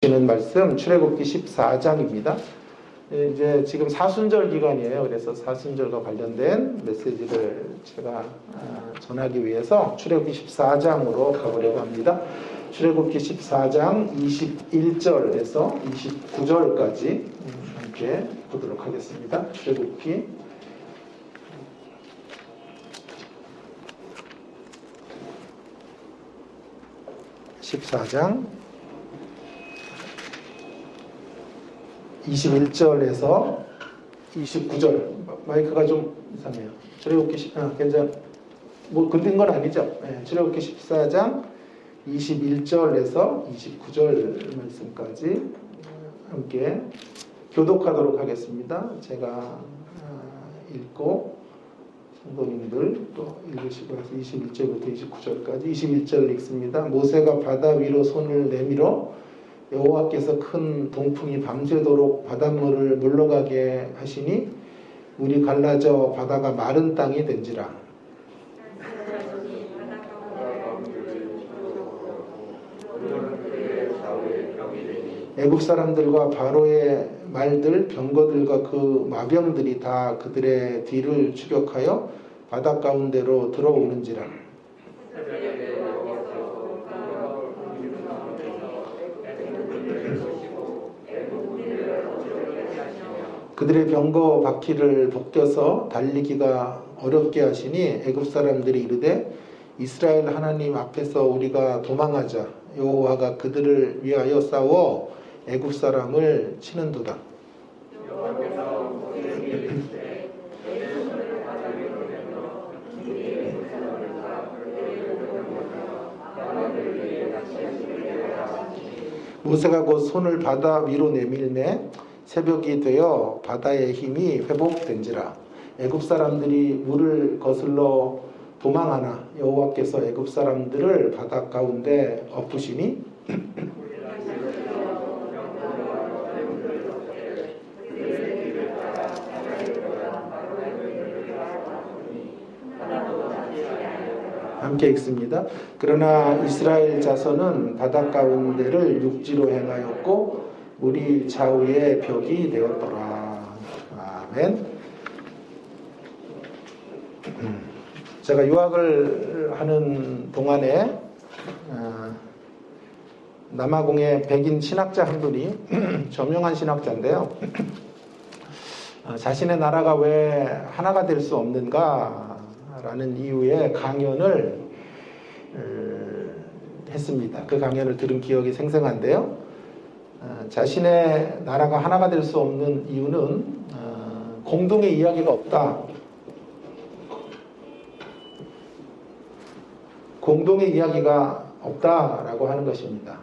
보시는 말씀 출애굽기 14장입니다. 이제 지금 사순절 기간이에요. 그래서 사순절과 관련된 메시지를 제가 전하기 위해서 출애굽기 14장으로 가보려고 합니다. 출애굽기 14장 21절에서 29절까지 함께 보도록 하겠습니다. 출애굽기 14장 21절에서 29절. 마이크가 좀 이상해요. 출애굽기 괜찮 뭐 건든 건 아니죠. 네, 출애굽기 14장 21절에서 29절 말씀까지 함께 교독하도록 하겠습니다. 제가 읽고 성도님들 또 읽으시고 해서 21절부터 29절까지 21절 읽습니다. 모세가 바다 위로 손을 내밀어 여호와께서 큰 동풍이 밤새도록 바닷물을 물러가게 하시니 물이 갈라져 바다가 마른 땅이 된지라. 애국 사람들과 바로의 말들 병거들과 그 마병들이 다 그들의 뒤를 추격하여 바다 가운데로 들어오는지라. 그들의 병거 바퀴를 벗겨서 달리기가 어렵게 하시니 애굽 사람들이 이르되 이스라엘 하나님 앞에서 우리가 도망하자. 여호와가 그들을 위하여 싸워 애굽 사람을 치는도다. 모세가 곧 손을 바다 위로 내밀매 새벽이 되어 바다의 힘이 회복된지라. 애굽 사람들이 물을 거슬러 도망하나 여호와께서 애굽 사람들을 바다 가운데 엎으시니 함께 읽습니다. 그러나 이스라엘 자손은 바다 가운데를 육지로 행하였고 물이 좌우의 벽이 되었더라. 아멘. 제가 유학을 하는 동안에 남아공의 백인 신학자 한 분이 저명한 신학자인데요. 자신의 나라가 왜 하나가 될 수 없는가라는 이유의 강연을 했습니다. 그 강연을 들은 기억이 생생한데요. 자신의 나라가 하나가 될 수 없는 이유는 공동의 이야기가 없다. 공동의 이야기가 없다라고 하는 것입니다.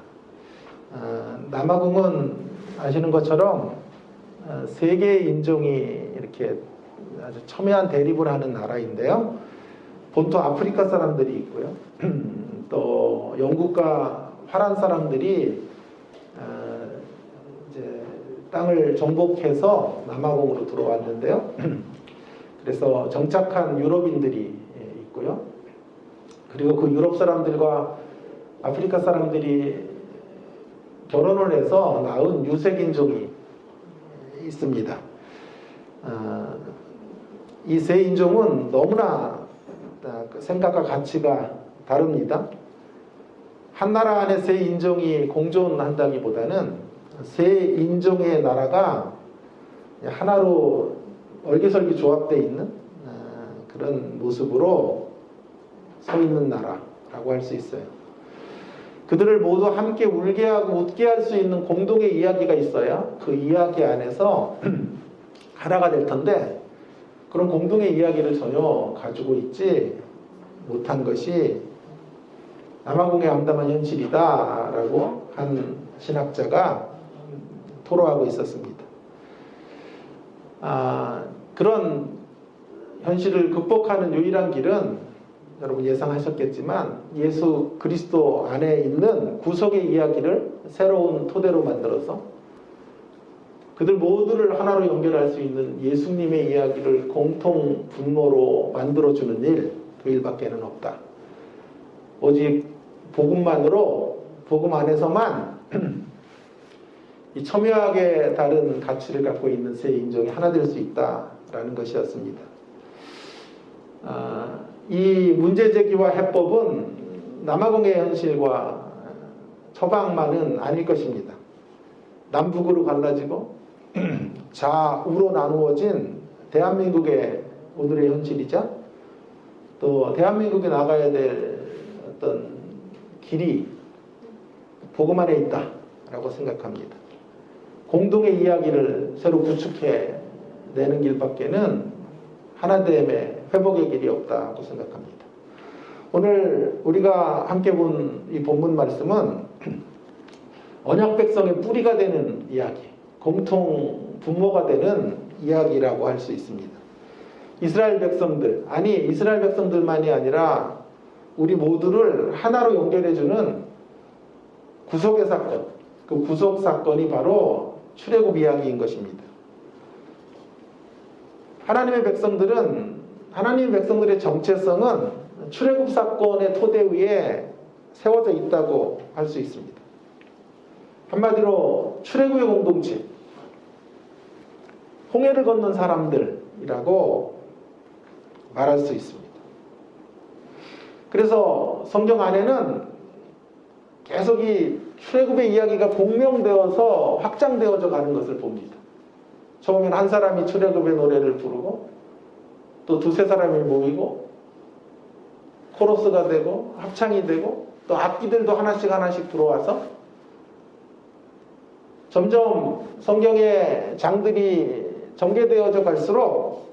남아공은 아시는 것처럼 세 개의 인종이 이렇게 아주 첨예한 대립을 하는 나라인데요. 본토 아프리카 사람들이 있고요. 또 영국과 화란 사람들이 이제 땅을 정복해서 남아공으로 들어왔는데요. 그래서 정착한 유럽인들이 있고요. 그리고 그 유럽 사람들과 아프리카 사람들이 결혼을 해서 낳은 유색인종이 있습니다. 이 세 인종은 너무나 생각과 가치가 다릅니다. 한 나라 안에 세 인종이 공존한다기보다는 세 인종의 나라가 하나로 얼기설기 조합되어 있는 그런 모습으로 서 있는 나라라고 할 수 있어요. 그들을 모두 함께 울게 하고 웃게 할 수 있는 공동의 이야기가 있어야 그 이야기 안에서 하나가 될 텐데 그런 공동의 이야기를 전혀 가지고 있지 못한 것이 남아공의 암담한 현실이다라고 한 신학자가 토로하고 있었습니다. 그런 현실을 극복하는 유일한 길은 여러분 예상하셨겠지만 예수 그리스도 안에 있는 구속의 이야기를 새로운 토대로 만들어서 그들 모두를 하나로 연결할 수 있는 예수님의 이야기를 공통 분모로 만들어주는 일, 그 일밖에는 없다. 오직 복음만으로, 복음 안에서만 이 첨예하게 다른 가치를 갖고 있는 세 인종이 하나 될 수 있다라는 것이었습니다. 이 문제제기와 해법은 남아공의 현실과 서방만은 아닐 것입니다. 남북으로 갈라지고 좌우로 나누어진 대한민국의 오늘의 현실이자 또 대한민국에 나가야 될 어떤 길이 복음 안에 있다라고 생각합니다. 공동의 이야기를 새로 구축해내는 길밖에는 하나됨의 회복의 길이 없다고 생각합니다. 오늘 우리가 함께 본 이 본문 말씀은 언약 백성의 뿌리가 되는 이야기, 공통 분모가 되는 이야기라고 할 수 있습니다. 이스라엘 백성들만이 아니라 우리 모두를 하나로 연결해주는 구속의 사건, 그 구속 사건이 바로 출애굽 이야기인 것입니다. 하나님의 백성들의 정체성은 출애굽 사건의 토대 위에 세워져 있다고 할 수 있습니다. 한마디로 출애굽의 공동체, 홍해를 건넌 사람들이라고 말할 수 있습니다. 그래서 성경 안에는 계속 이 출애굽의 이야기가 공명되어서 확장되어져 가는 것을 봅니다. 처음엔 한 사람이 출애굽의 노래를 부르고 또 두세 사람이 모이고 코러스가 되고 합창이 되고 또 악기들도 하나씩 들어와서 점점 성경의 장들이 전개되어져 갈수록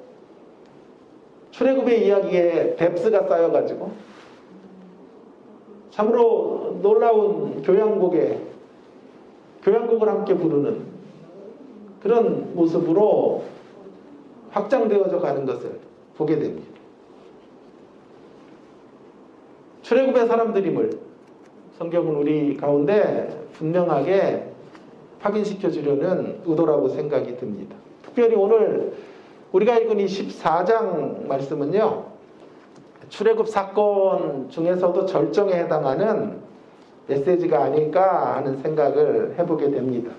출애굽의 이야기에 뎁스가 쌓여가지고 참으로 놀라운 교향곡을 함께 부르는 그런 모습으로 확장되어져 가는 것을 보게 됩니다. 출애굽의 사람들임을 성경은 우리 가운데 분명하게 확인시켜 주려는 의도라고 생각이 듭니다. 특별히 오늘 우리가 읽은 이 14장 말씀은요, 출애굽 사건 중에서도 절정에 해당하는 메시지가 아닐까 하는 생각을 해보게 됩니다.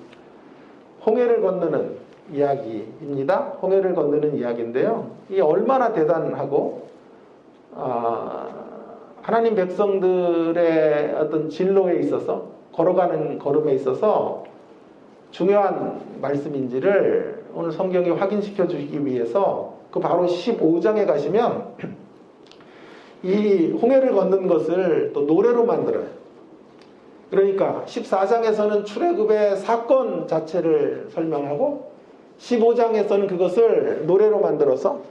홍해를 건너는 이야기입니다. 홍해를 건너는 이야기인데요. 이게 얼마나 대단하고 하나님 백성들의 어떤 진로에 있어서 걸어가는 걸음에 있어서 중요한 말씀인지를 오늘 성경이 확인시켜 주시기 위해서 그 바로 15장에 가시면 이 홍해를 건넌 것을 또 노래로 만들어요. 그러니까 14장에서는 출애굽의 사건 자체를 설명하고 15장에서는 그것을 노래로 만들어서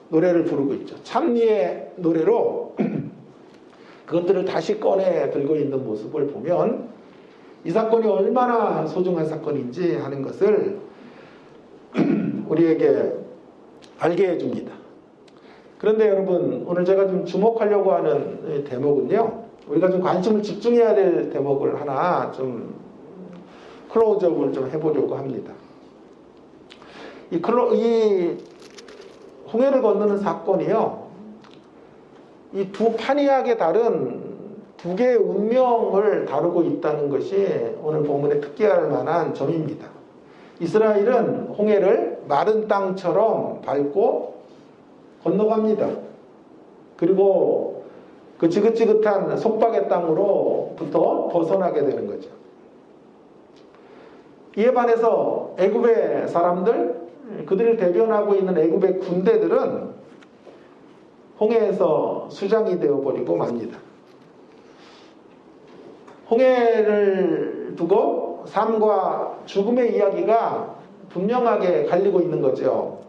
노래를 부르고 있죠. 찬미의 노래로 그것들을 다시 꺼내 들고 있는 모습을 보면 이 사건이 얼마나 소중한 사건인지 하는 것을 우리에게 알게 해줍니다. 그런데 여러분, 오늘 제가 좀 주목하려고 하는 대목은요, 우리가 좀 관심을 집중해야 될 대목을 하나 좀 클로즈업을 좀 해보려고 합니다. 이 홍해를 건너는 사건이요, 이 두 판이하게 다른 두 개의 운명을 다루고 있다는 것이 오늘 본문에 특기할 만한 점입니다. 이스라엘은 홍해를 마른 땅처럼 밟고 건너갑니다. 그리고 그 지긋지긋한 속박의 땅으로부터 벗어나게 되는 거죠. 이에 반해서 애굽의 사람들, 그들을 대변하고 있는 애굽의 군대들은 홍해에서 수장이 되어버리고 맙니다. 홍해를 두고 삶과 죽음의 이야기가 분명하게 갈리고 있는 거죠.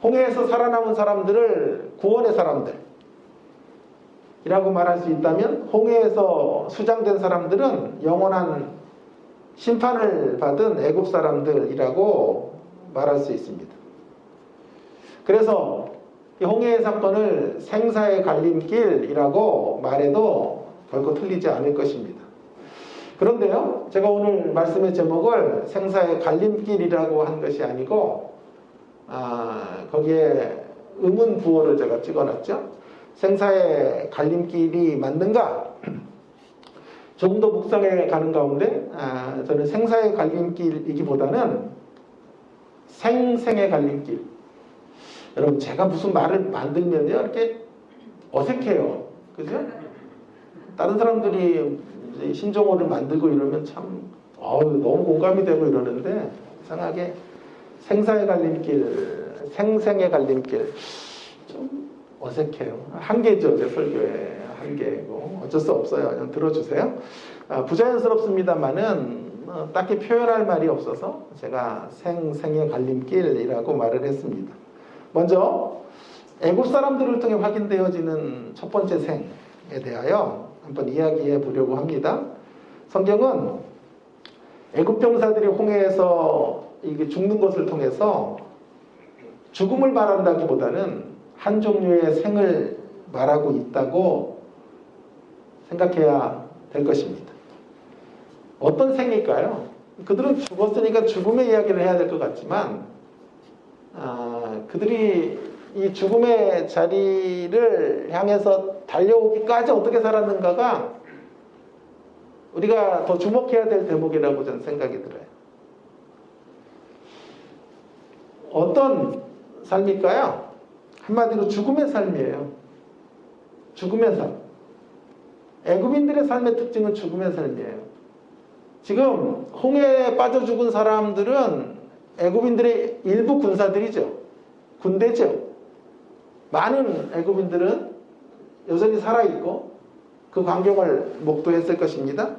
홍해에서 살아남은 사람들을 구원의 사람들이라고 말할 수 있다면, 홍해에서 수장된 사람들은 영원한 심판을 받은 애굽 사람들이라고 말할 수 있습니다. 그래서 이 홍해의 사건을 생사의 갈림길이라고 말해도 결코 틀리지 않을 것입니다. 그런데요, 제가 오늘 말씀의 제목을 생사의 갈림길이라고 한 것이 아니고 거기에 의문 부호를 제가 찍어놨죠. 생사의 갈림길이 맞는가? 조금 더 묵상해 가는 가운데 저는 생사의 갈림길이기보다는 생생의 갈림길. 여러분 제가 무슨 말을 만들면요 이렇게 어색해요. 그죠? 다른 사람들이 이제 신종어를 만들고 이러면 참 너무 공감이 되고 이러는데 이상하게 생사의 갈림길, 생생의 갈림길 좀 어색해요. 한계죠. 제 설교의 한계고 어쩔 수 없어요. 그냥 들어주세요. 부자연스럽습니다만은 딱히 표현할 말이 없어서 제가 생생의 갈림길이라고 말을 했습니다. 먼저 애굽 사람들을 통해 확인되어지는 첫 번째 생에 대하여 한번 이야기해 보려고 합니다. 성경은 애굽 병사들이 홍해에서 이게 죽는 것을 통해서 죽음을 말한다기보다는 한 종류의 생을 말하고 있다고 생각해야 될 것입니다. 어떤 생일까요? 그들은 죽었으니까 죽음의 이야기를 해야 될 것 같지만 그들이 이 죽음의 자리를 향해서 달려오기까지 어떻게 살았는가가 우리가 더 주목해야 될 대목이라고 저는 생각이 들어요. 어떤 삶일까요? 한마디로 죽음의 삶이에요. 죽음의 삶. 애굽인들의 삶의 특징은 죽음의 삶이에요. 지금 홍해에 빠져 죽은 사람들은 애굽인들의 일부 군사들이죠. 군대죠. 많은 애굽인들은 여전히 살아있고 그 광경을 목도했을 것입니다.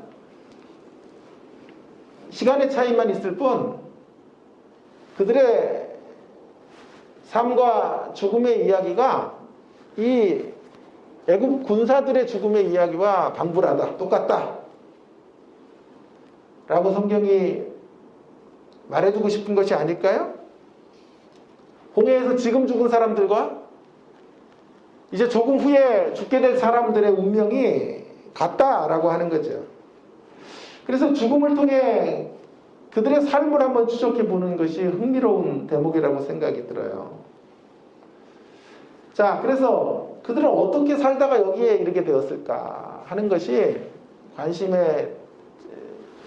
시간의 차이만 있을 뿐 그들의 삶과 죽음의 이야기가 이 애굽 군사들의 죽음의 이야기와 방불하다, 똑같다 라고 성경이 말해주고 싶은 것이 아닐까요? 홍해에서 지금 죽은 사람들과 이제 조금 후에 죽게 될 사람들의 운명이 같다라고 하는 거죠. 그래서 죽음을 통해 그들의 삶을 한번 추적해 보는 것이 흥미로운 대목이라고 생각이 들어요. 자, 그래서 그들은 어떻게 살다가 여기에 이르게 되었을까 하는 것이 관심의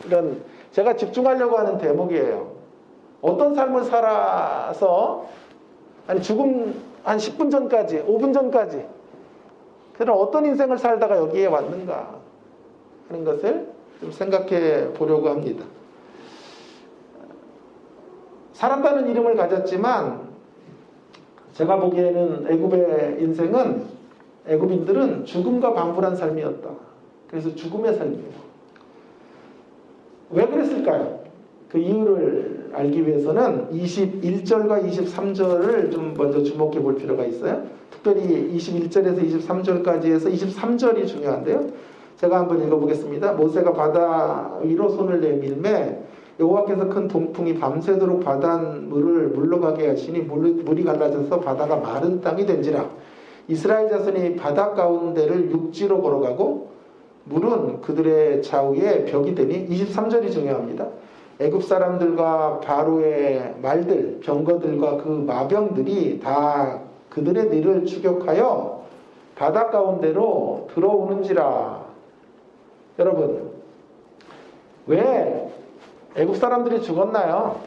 이런 제가 집중하려고 하는 대목이에요. 어떤 삶을 살아서 죽음 한 10분 전까지, 5분 전까지 그들은 어떤 인생을 살다가 여기에 왔는가 하는 것을 좀 생각해 보려고 합니다. 살았다는 이름을 가졌지만 제가 보기에는 애굽의 인생은 애굽인들은 죽음과 방불한 삶이었다. 그래서 죽음의 삶이에요. 왜 그랬을까요? 그 이유를 알기 위해서는 21절과 23절을 좀 먼저 주목해 볼 필요가 있어요. 특별히 21절에서 23절까지 해서 23절이 중요한데요. 제가 한번 읽어보겠습니다. 모세가 바다 위로 손을 내밀매 여호와께서 큰 동풍이 밤새도록 바닷물을 물러가게 하시니 물이 갈라져서 바다가 마른 땅이 된지라. 이스라엘 자손이 바다 가운데를 육지로 걸어가고 물은 그들의 좌우에 벽이 되니 23절이 중요합니다. 애굽 사람들과 바로의 말들, 병거들과 그 마병들이 다 그들의 뒤를 추격하여 바다 가운데로 들어오는지라. 여러분, 왜 애굽 사람들이 죽었나요?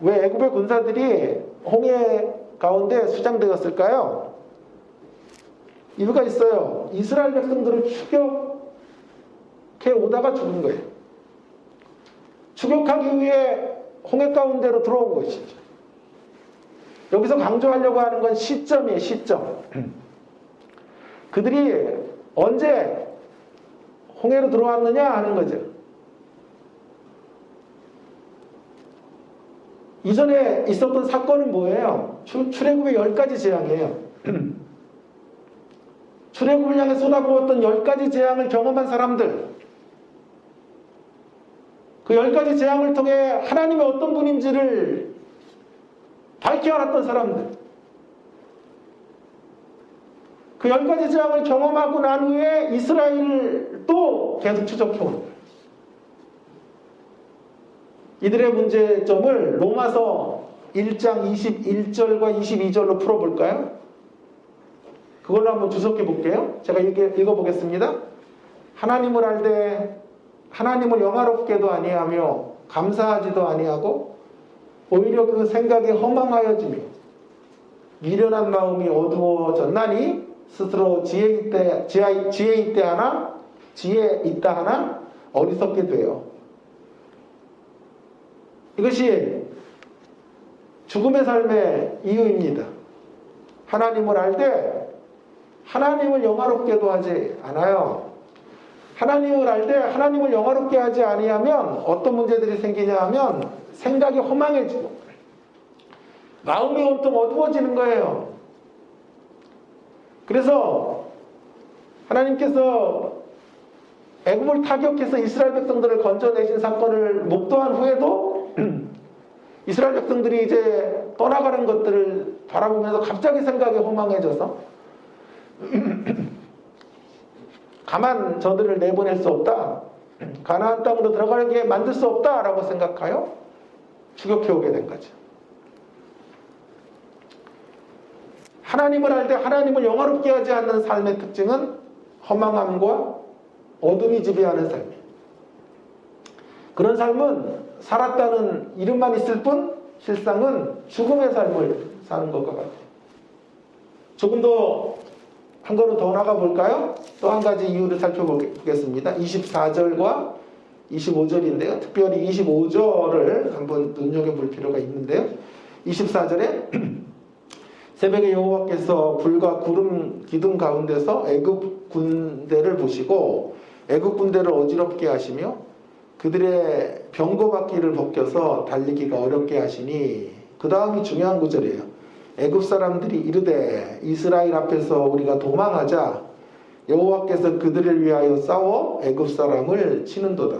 왜 애굽의 군사들이 홍해 가운데 수장되었을까요? 이유가 있어요. 이스라엘 백성들을 추격해 오다가 죽은 거예요. 추격하기 위해 홍해 가운데로 들어온 것이죠. 여기서 강조하려고 하는 건 시점이에요. 시점. 그들이 언제 홍해로 들어왔느냐 하는 거죠. 이전에 있었던 사건은 뭐예요? 출애굽의 10가지 재앙이에요. 출애굽을 향해 쏟아부었던 10가지 재앙을 경험한 사람들, 그 10가지 재앙을 통해 하나님이 어떤 분인지를 밝히 알았던 사람들, 그 10가지 재앙을 경험하고 난 후에 이스라엘을 또 계속 추적해오는 거예요. 이들의 문제점을 로마서 1장 21절과 22절로 풀어볼까요? 그걸로 한번 주석해 볼게요. 제가 읽어보겠습니다. 하나님을 알되 하나님을 영화롭게도 아니하며 감사하지도 아니하고 오히려 그 생각이 허망하여지며 미련한 마음이 어두워졌나니 스스로 지혜 있다 하나 어리석게 돼요. 이것이 죽음의 삶의 이유입니다. 하나님을 알 때 하나님을 영화롭게도 하지 않아요. 하나님을 알 때 하나님을 영화롭게 하지 아니하면 어떤 문제들이 생기냐 하면 생각이 허망해지고 마음이 온통 어두워지는 거예요. 그래서 하나님께서 애굽을 타격해서 이스라엘 백성들을 건져내신 사건을 목도한 후에도 이스라엘 백성들이 이제 떠나가는 것들을 바라보면서 갑자기 생각이 허망해져서 가만 저들을 내보낼 수 없다. 가나안 땅으로 들어가게 만들 수 없다라고 생각하여 추격해오게 된 거죠. 하나님을 알 때 하나님을 영화롭게 하지 않는 삶의 특징은 허망함과 어둠이 지배하는 삶이에요. 그런 삶은 살았다는 이름만 있을 뿐 실상은 죽음의 삶을 사는 것과 같아요. 조금 더 한 걸음 더 나가 볼까요? 또 한 가지 이유를 살펴보겠습니다. 24절과 25절인데요. 특별히 25절을 한번 눈여겨볼 필요가 있는데요. 24절에 새벽에 여호와께서 불과 구름 기둥 가운데서 애굽 군대를 보시고 애굽 군대를 어지럽게 하시며 그들의 병거바퀴를 벗겨서 달리기가 어렵게 하시니 그 다음이 중요한 구절이에요. 애굽 사람들이 이르되 이스라엘 앞에서 우리가 도망하자 여호와께서 그들을 위하여 싸워 애굽 사람을 치는도다.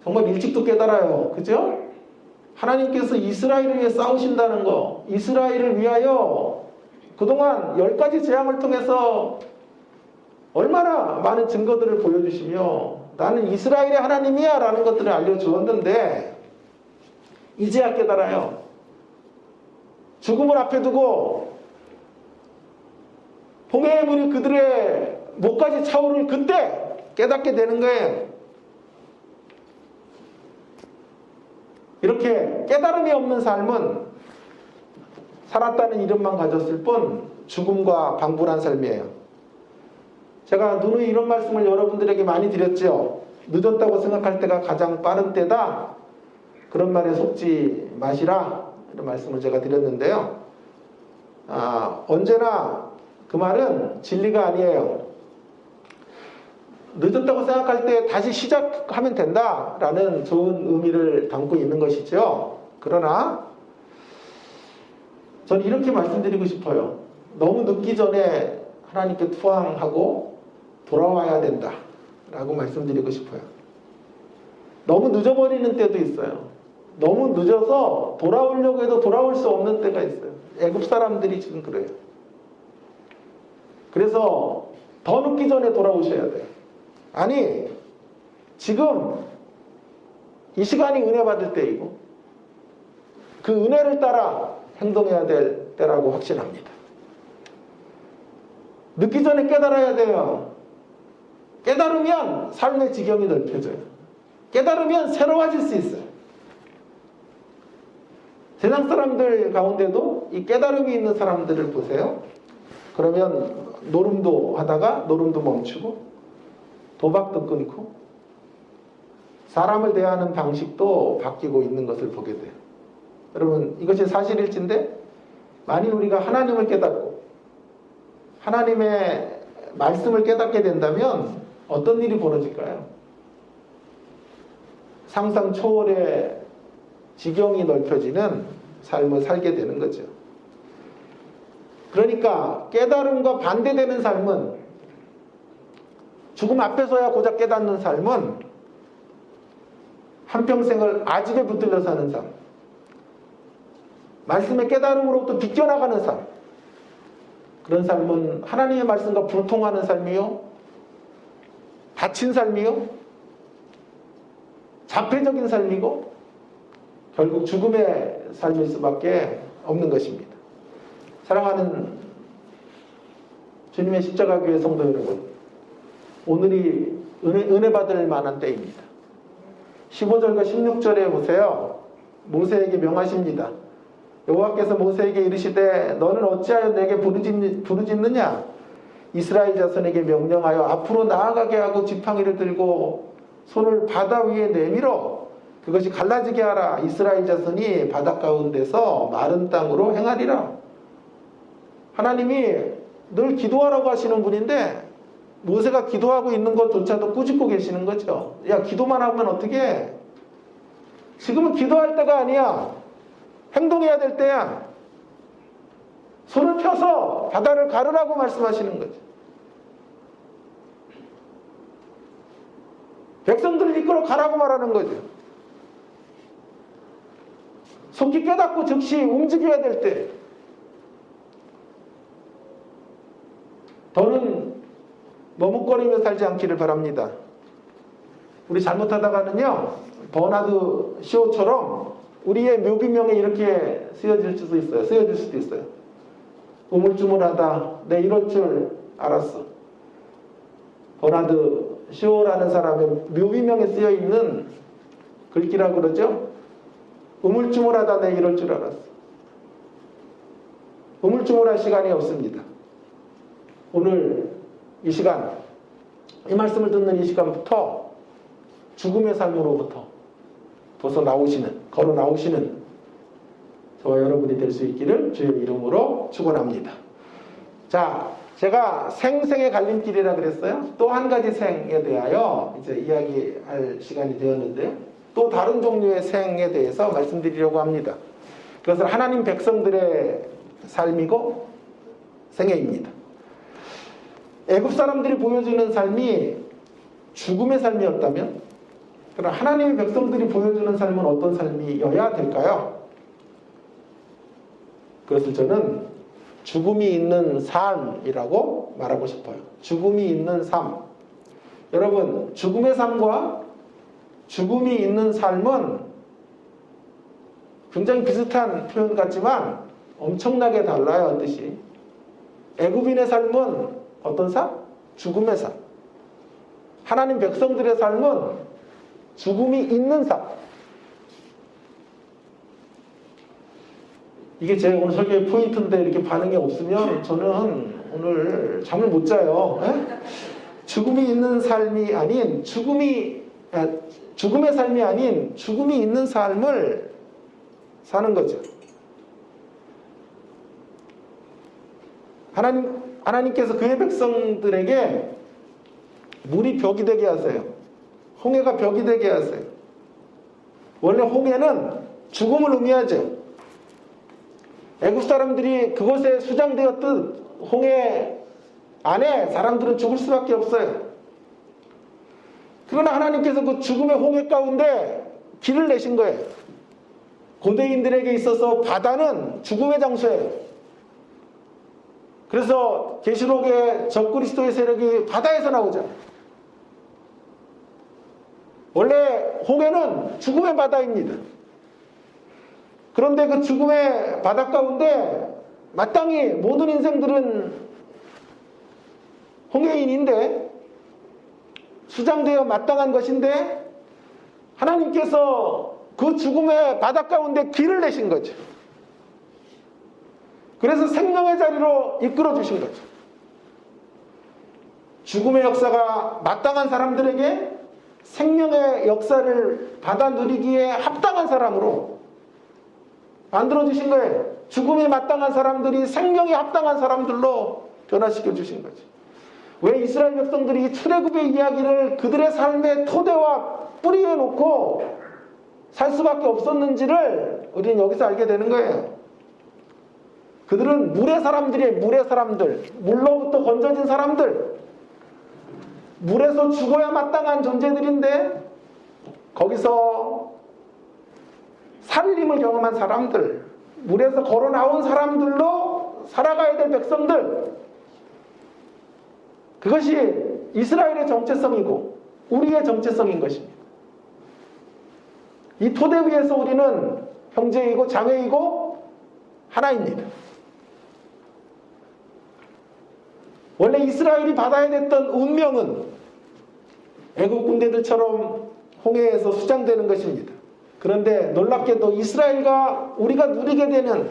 정말 일찍도 깨달아요. 그죠? 하나님께서 이스라엘을 위해 싸우신다는 거, 이스라엘을 위하여 그동안 10가지 재앙을 통해서 얼마나 많은 증거들을 보여주시며 나는 이스라엘의 하나님이야 라는 것들을 알려주었는데 이제야 깨달아요. 죽음을 앞에 두고 홍해의 물이 그들의 목까지 차오를 그때 깨닫게 되는 거예요. 이렇게 깨달음이 없는 삶은 살았다는 이름만 가졌을 뿐 죽음과 방불한 삶이에요. 제가 누누이 이런 말씀을 여러분들에게 많이 드렸죠. 늦었다고 생각할 때가 가장 빠른 때다. 그런 말에 속지 마시라. 이런 말씀을 제가 드렸는데요. 언제나 그 말은 진리가 아니에요. 늦었다고 생각할 때 다시 시작하면 된다라는 좋은 의미를 담고 있는 것이죠. 그러나 저는 이렇게 말씀드리고 싶어요. 너무 늦기 전에 하나님께 투항하고 돌아와야 된다라고 말씀드리고 싶어요. 너무 늦어버리는 때도 있어요. 너무 늦어서 돌아오려고 해도 돌아올 수 없는 때가 있어요. 애굽 사람들이 지금 그래요. 그래서 더 늦기 전에 돌아오셔야 돼요. 아니, 지금 이 시간이 은혜 받을 때이고 그 은혜를 따라 행동해야 될 때라고 확신합니다. 늦기 전에 깨달아야 돼요. 깨달으면 삶의 지경이 넓혀져요. 깨달으면 새로워질 수 있어요. 세상 사람들 가운데도 이 깨달음이 있는 사람들을 보세요. 그러면 노름도 하다가 노름도 멈추고 도박도 끊고 사람을 대하는 방식도 바뀌고 있는 것을 보게 돼요. 여러분, 이것이 사실일진데 만일 우리가 하나님을 깨닫고 하나님의 말씀을 깨닫게 된다면 어떤 일이 벌어질까요? 상상 초월의 지경이 넓혀지는 삶을 살게 되는 거죠. 그러니까 깨달음과 반대되는 삶은, 죽음 앞에서야 고작 깨닫는 삶은 한평생을 아집에 붙들려 사는 삶, 말씀의 깨달음으로부터 비껴나가는 삶, 그런 삶은 하나님의 말씀과 불통하는 삶이요, 닫힌 삶이요, 자폐적인 삶이고 결국 죽음의 삶일 수밖에 없는 것입니다. 사랑하는 주님의 십자가 교회 성도 여러분, 오늘이 은혜 받을 만한 때입니다. 15절과 16절에 보세요. 모세에게 명하십니다. 여호와께서 모세에게 이르시되 너는 어찌하여 내게 부르짖느냐? 이스라엘 자손에게 명령하여 앞으로 나아가게 하고 지팡이를 들고 손을 바다 위에 내밀어 그것이 갈라지게 하라. 이스라엘 자손이 바다 가운데서 마른 땅으로 행하리라. 하나님이 늘 기도하라고 하시는 분인데 모세가 기도하고 있는 것조차도 꾸짖고 계시는 거죠. 야, 기도만 하면 어떻게 해? 지금은 기도할 때가 아니야. 행동해야 될 때야. 손을 펴서 바다를 가르라고 말씀하시는 거죠. 백성들을 이끌어 가라고 말하는 거죠. 속히 깨닫고 즉시 움직여야 될 때. 더는 머뭇거리며 살지 않기를 바랍니다. 우리 잘못하다가는요, 버나드 쇼처럼 우리의 묘비명에 이렇게 쓰여질 수도 있어요. 우물쭈물하다. 내 이럴 줄 알았어. 버나드 쇼라는 사람의 묘비명에 쓰여 있는 글귀라고 그러죠. 우물쭈물하다 내 이럴 줄 알았어. 우물쭈물할 시간이 없습니다. 오늘 이 시간, 이 말씀을 듣는 이 시간부터 죽음의 삶으로부터 걸어 나오시는 저와 여러분이 될 수 있기를 주의 이름으로 축원합니다. 자, 제가 생생의 갈림길이라 그랬어요. 또 한 가지 생에 대하여 이제 이야기할 시간이 되었는데요. 또 다른 종류의 생에 대해서 말씀드리려고 합니다. 그것은 하나님 백성들의 삶이고 생애입니다. 애굽 사람들이 보여주는 삶이 죽음의 삶이었다면 그럼 하나님의 백성들이 보여주는 삶은 어떤 삶이어야 될까요? 그것을 저는 죽음이 있는 삶이라고 말하고 싶어요. 죽음이 있는 삶. 여러분, 죽음의 삶과 죽음이 있는 삶은 굉장히 비슷한 표현 같지만 엄청나게 달라요, 뜻이. 애굽인의 삶은 어떤 삶? 죽음의 삶. 하나님 백성들의 삶은 죽음이 있는 삶. 이게 제 오늘 설교의 포인트인데 이렇게 반응이 없으면 저는 오늘 잠을 못 자요. 죽음이 있는 삶이 아닌 죽음의 삶이 아닌 죽음이 있는 삶을 사는 거죠. 하나님께서 그의 백성들에게 물이 벽이 되게 하세요. 홍해가 벽이 되게 하세요. 원래 홍해는 죽음을 의미하죠. 애굽 사람들이 그곳에 수장되었듯 홍해 안에 사람들은 죽을 수밖에 없어요. 그러나 하나님께서 그 죽음의 홍해 가운데 길을 내신 거예요. 고대인들에게 있어서 바다는 죽음의 장소예요. 그래서 계시록의 적그리스도의 세력이 바다에서 나오죠. 원래 홍해는 죽음의 바다입니다. 그런데 그 죽음의 바다 가운데 마땅히 모든 인생들은 홍해인인데 수장되어 마땅한 것인데 하나님께서 그 죽음의 바다 가운데 길을 내신 거죠. 그래서 생명의 자리로 이끌어 주신 거죠. 죽음의 역사가 마땅한 사람들에게 생명의 역사를 받아 누리기에 합당한 사람으로 만들어 주신 거예요. 죽음에 마땅한 사람들이 생명에 합당한 사람들로 변화시켜 주신 거죠. 왜 이스라엘 백성들이 출애굽의 이야기를 그들의 삶의 토대와 뿌리에 놓고 살 수밖에 없었는지를 우리는 여기서 알게 되는 거예요. 그들은 물의 사람들이에요. 물의 사람들. 물로부터 건져진 사람들. 물에서 죽어야 마땅한 존재들인데 거기서 살림을 경험한 사람들, 물에서 걸어 나온 사람들로 살아가야 될 백성들. 그것이 이스라엘의 정체성이고 우리의 정체성인 것입니다. 이 토대 위에서 우리는 형제이고 자매이고 하나입니다. 원래 이스라엘이 받아야 됐던 운명은 애국 군대들처럼 홍해에서 수장되는 것입니다. 그런데 놀랍게도 이스라엘과 우리가 누리게 되는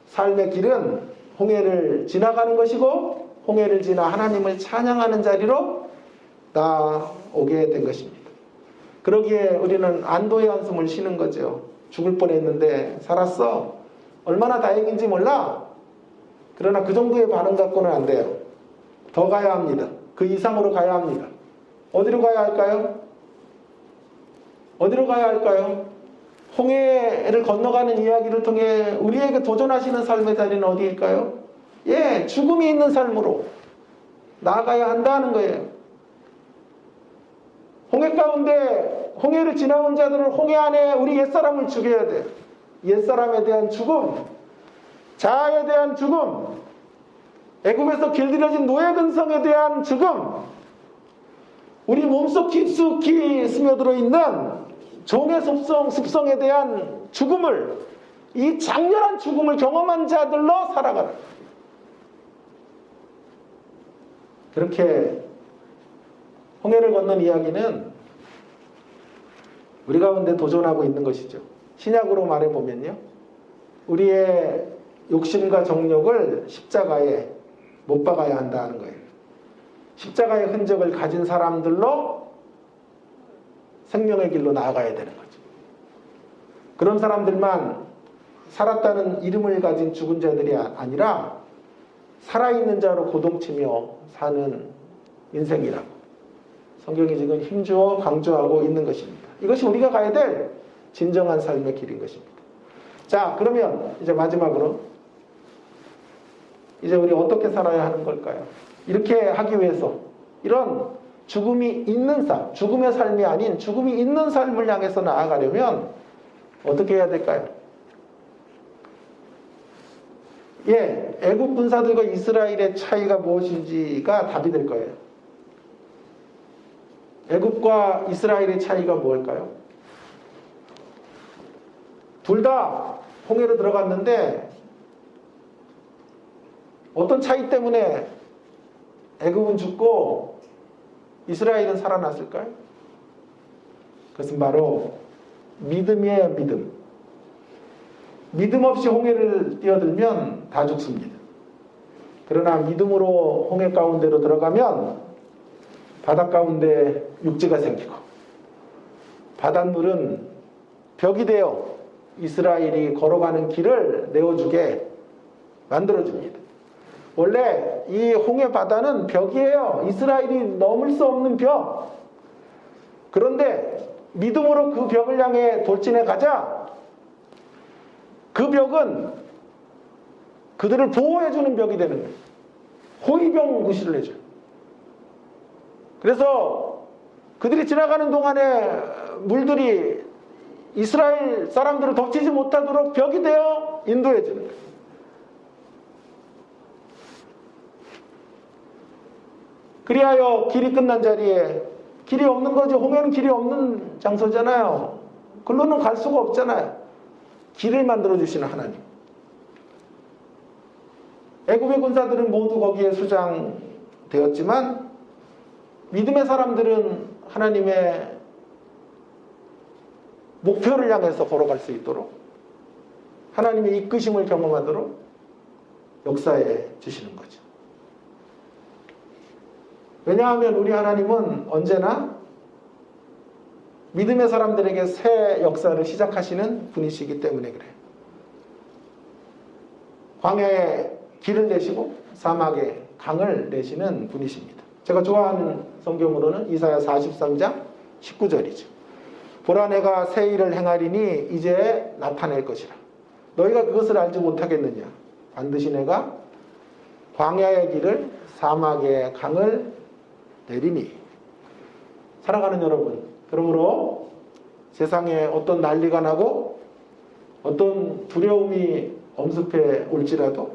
삶의 길은 홍해를 지나가는 것이고 홍해를 지나 하나님을 찬양하는 자리로 나오게 된 것입니다. 그러기에 우리는 안도의 한숨을 쉬는 거죠. 죽을 뻔했는데 살았어. 얼마나 다행인지 몰라. 그러나 그 정도의 반응 갖고는 안 돼요. 더 가야 합니다. 그 이상으로 가야 합니다. 어디로 가야 할까요? 어디로 가야 할까요? 홍해를 건너가는 이야기를 통해 우리에게 도전하시는 삶의 자리는 어디일까요? 예, 죽음이 있는 삶으로 나아가야 한다는 거예요. 홍해 가운데 홍해를 지나온 자들은 홍해 안에 우리 옛사람을 죽여야 돼요. 옛사람에 대한 죽음, 자아에 대한 죽음, 애굽에서 길들여진 노예 근성에 대한 죽음, 우리 몸속 깊숙이 스며들어 있는 종의 습성에 대한 죽음을, 이 장렬한 죽음을 경험한 자들로 살아가라. 그렇게 홍해를 건넌 이야기는 우리 가운데 도전하고 있는 것이죠. 신약으로 말해보면요, 우리의 욕심과 정욕을 십자가에 못 박아야 한다는 거예요. 십자가의 흔적을 가진 사람들로 생명의 길로 나아가야 되는 거죠. 그런 사람들만 살았다는 이름을 가진 죽은 자들이 아니라 살아있는 자로 고동치며 사는 인생이라고 성경이 지금 힘주어 강조하고 있는 것입니다. 이것이 우리가 가야 될 진정한 삶의 길인 것입니다. 자, 그러면 이제 마지막으로 이제 우리 어떻게 살아야 하는 걸까요? 이렇게 하기 위해서 이런 죽음이 있는 삶, 죽음의 삶이 아닌 죽음이 있는 삶을 향해서 나아가려면 어떻게 해야 될까요? 예, 애국 군사들과 이스라엘의 차이가 무엇인지가 답이 될 거예요. 애국과 이스라엘의 차이가 무엇일까요? 둘 다 홍해로 들어갔는데 어떤 차이 때문에 애국은 죽고 이스라엘은 살아났을까요? 그것은 바로 믿음이에요. 믿음. 믿음 없이 홍해를 뛰어들면 다 죽습니다. 그러나 믿음으로 홍해 가운데로 들어가면 바닷 가운데 육지가 생기고 바닷물은 벽이 되어 이스라엘이 걸어가는 길을 내어주게 만들어줍니다. 원래 이 홍해 바다는 벽이에요. 이스라엘이 넘을 수 없는 벽. 그런데 믿음으로 그 벽을 향해 돌진해 가자. 그 벽은 그들을 보호해주는 벽이 되는 거예요. 호위병 구실을 해줘요. 그래서 그들이 지나가는 동안에 물들이 이스라엘 사람들을 덮치지 못하도록 벽이 되어 인도해주는 거예요. 그리하여 길이 끝난 자리에 길이 없는 거죠. 홍해는 길이 없는 장소잖아요. 글로는 갈 수가 없잖아요. 길을 만들어주시는 하나님. 애굽의 군사들은 모두 거기에 수장되었지만 믿음의 사람들은 하나님의 목표를 향해서 걸어갈 수 있도록 하나님의 이끄심을 경험하도록 역사해 주시는 거죠. 왜냐하면 우리 하나님은 언제나 믿음의 사람들에게 새 역사를 시작하시는 분이시기 때문에 그래요. 광야에 길을 내시고 사막에 강을 내시는 분이십니다. 제가 좋아하는 성경으로는 이사야 43장 19절이죠. 보라 내가 새 일을 행하리니 이제 나타낼 것이라. 너희가 그것을 알지 못하겠느냐. 반드시 내가 광야의 길을 사막의 강을 내리니. 사랑하는 여러분, 그러므로 세상에 어떤 난리가 나고 어떤 두려움이 엄습해 올지라도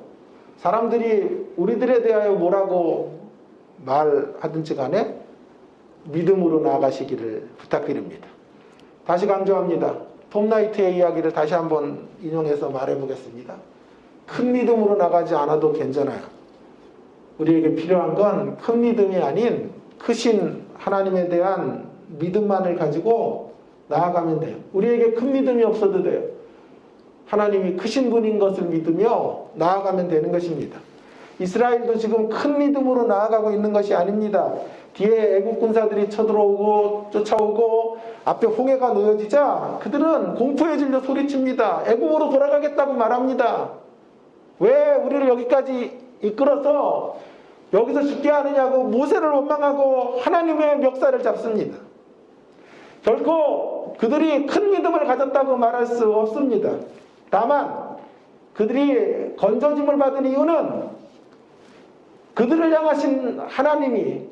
사람들이 우리들에 대하여 뭐라고 말하든지 간에 믿음으로 나아가시기를 부탁드립니다. 다시 강조합니다. 톰 나이트의 이야기를 다시 한번 인용해서 말해보겠습니다. 큰 믿음으로 나가지 않아도 괜찮아요. 우리에게 필요한 건 큰 믿음이 아닌 크신 하나님에 대한 믿음만을 가지고 나아가면 돼요. 우리에게 큰 믿음이 없어도 돼요. 하나님이 크신 분인 것을 믿으며 나아가면 되는 것입니다. 이스라엘도 지금 큰 믿음으로 나아가고 있는 것이 아닙니다. 뒤에 애국 군사들이 쳐들어오고 쫓아오고 앞에 홍해가 놓여지자 그들은 공포에 질려 소리칩니다. 애국으로 돌아가겠다고 말합니다. 왜 우리를 여기까지 이끌어서 여기서 죽게 하느냐고 모세를 원망하고 하나님의 멱살을 잡습니다. 결코 그들이 큰 믿음을 가졌다고 말할 수 없습니다. 다만 그들이 건져짐을 받은 이유는 그들을 향하신 하나님이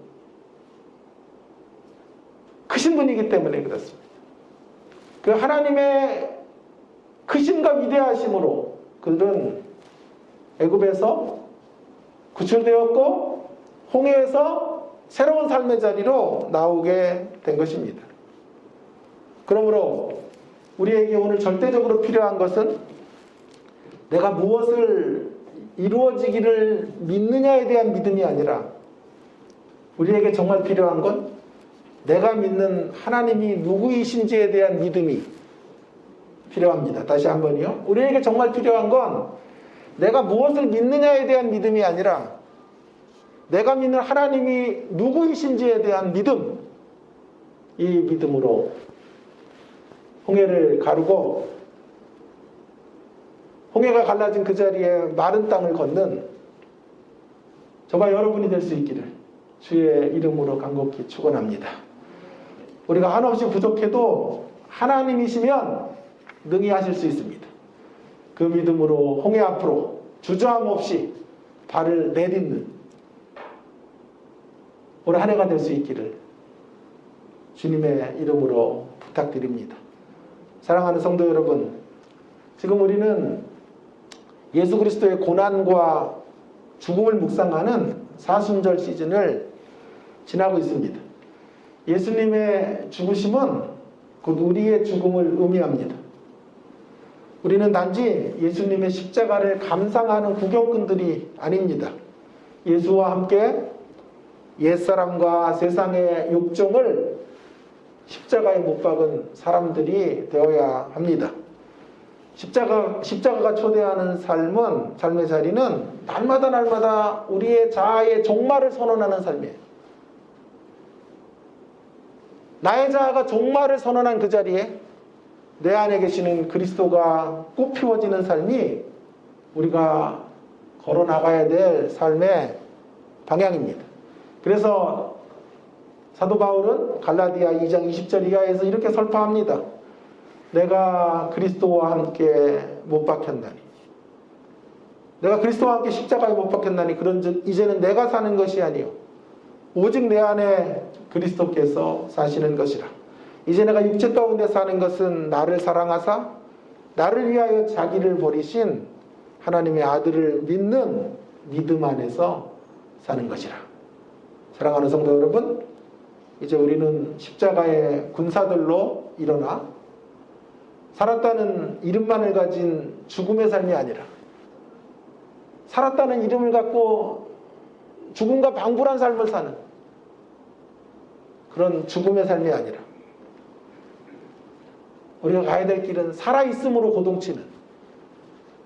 크신 분이기 때문에 그렇습니다. 그 하나님의 크심과 위대하심으로 그들은 애굽에서 구출되었고 홍해에서 새로운 삶의 자리로 나오게 된 것입니다. 그러므로 우리에게 오늘 절대적으로 필요한 것은 내가 무엇을 이루어지기를 믿느냐에 대한 믿음이 아니라 우리에게 정말 필요한 건 내가 믿는 하나님이 누구이신지에 대한 믿음이 필요합니다. 다시 한번요. 우리에게 정말 필요한 건 내가 무엇을 믿느냐에 대한 믿음이 아니라 내가 믿는 하나님이 누구이신지에 대한 믿음, 이 믿음으로 홍해를 가르고 홍해가 갈라진 그 자리에 마른 땅을 걷는 저와 여러분이 될 수 있기를 주의 이름으로 간곡히 축원합니다. 우리가 한없이 부족해도 하나님이시면 능히 하실 수 있습니다. 그 믿음으로 홍해 앞으로 주저함 없이 발을 내딛는 올 한 해가 될 수 있기를 주님의 이름으로 부탁드립니다. 사랑하는 성도 여러분, 지금 우리는 예수 그리스도의 고난과 죽음을 묵상하는 사순절 시즌을 지나고 있습니다. 예수님의 죽으심은 곧 우리의 죽음을 의미합니다. 우리는 단지 예수님의 십자가를 감상하는 구경꾼들이 아닙니다. 예수와 함께 옛사람과 세상의 욕정을 십자가에 못 박은 사람들이 되어야 합니다. 십자가가 초대하는 삶의 자리는 날마다 우리의 자아의 종말을 선언하는 삶이에요. 나의 자아가 종말을 선언한 그 자리에 내 안에 계시는 그리스도가 꽃피워지는 삶이 우리가 걸어나가야 될 삶의 방향입니다. 그래서 사도 바울은 갈라디아 2장 20절 이하에서 이렇게 설파합니다. 내가 그리스도와 함께 못 박혔나니, 내가 그리스도와 함께 십자가에 못 박혔나니 그런즉 이제는 내가 사는 것이 아니요 오직 내 안에 그리스도께서 사시는 것이라. 이제 내가 육체 가운데 사는 것은 나를 사랑하사 나를 위하여 자기를 버리신 하나님의 아들을 믿는 믿음 안에서 사는 것이라. 사랑하는 성도 여러분, 이제 우리는 십자가의 군사들로 일어나 살았다는 이름만을 가진 죽음의 삶이 아니라 살았다는 이름을 갖고 죽음과 방불한 삶을 사는 그런 죽음의 삶이 아니라 우리가 가야 될 길은 살아있음으로 고동치는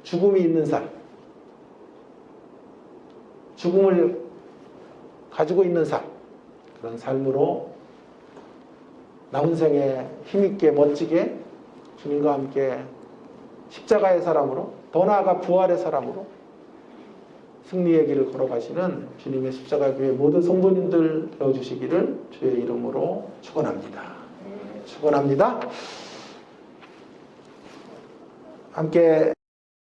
죽음이 있는 삶, 죽음을 가지고 있는 삶, 그런 삶으로 남은 생에 힘있게 멋지게 주님과 함께 십자가의 사람으로, 더 나아가 부활의 사람으로 승리의 길을 걸어가시는 주님의 십자가교회 모든 성도님들 되어주시기를 주의 이름으로 축원합니다. 축원합니다. 함께